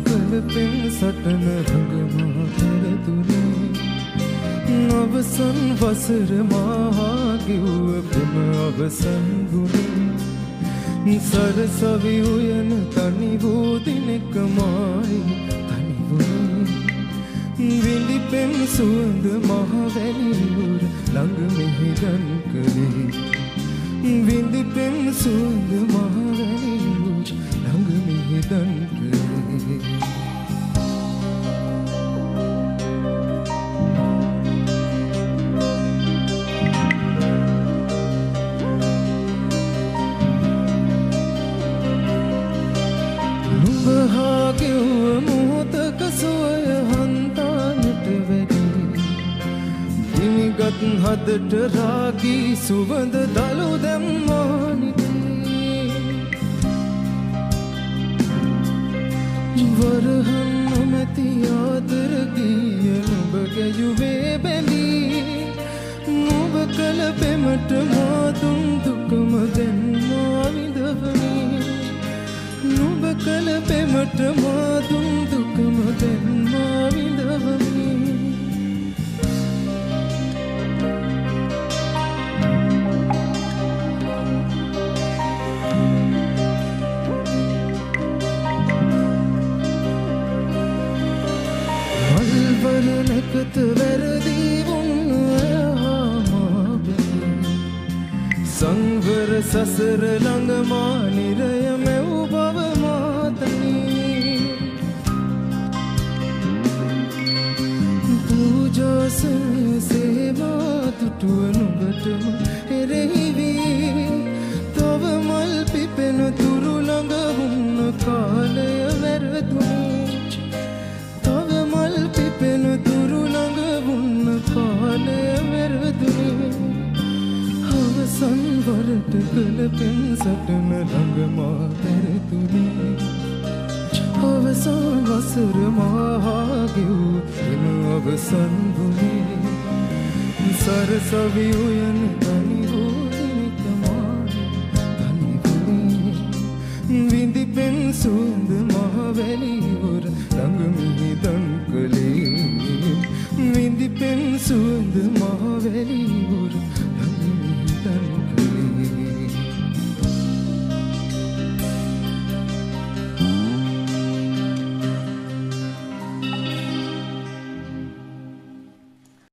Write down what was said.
කළ පෙන් සටන රඟමා පෙරතුනේ අවසන් වසර මහා ගෙව්ව පෙම අවසන් ගුණේ සරසවි උයන තනි වූ දිනකමයි තනි වුණේ විඳි පෙම් සුවඳ මහ වැලියුර ළඟ මෙහෙදන් කළේ විඳි පෙම් සුවඳ මහ වැලියුර ළඟ මෙහෙදන් කළේ හදට රාගී සුවඳ දලු දැම්මානිටේ වරහන් නොමැති ආදර ගිය නුඹ ගැයුවේ බැඳී නුඹ කළ පෙමට මාදුන් දුකම දැන්මා විඳවමි නුඹ කළ පෙමට මාදුන් දුකම දැන්මා විඳවමි නැකත වැරදී සංවර සසර ළඟමා නිරය මැව් බව මාතනී පූජාසන සේවා තුටුව නුඹටම එරෙහිවී තව මල් පිපෙන තුරු ළඟ වුණ කාලය වැරදුනේ අවසන් වරට කළ පෙන් සටන ළඟමා පෙරතුනේ අවසන් වසර මහා ගෙව් එම අවසන් වුණේ සරසවි උයන තනි වූ දිනකමායි තනි වුණේ විඳි පෙන් සුවඳ මහ වැලියුර ළඟ මිහිදන් කළේ විඳි පෙන් සුවඳ මහ වැලියුර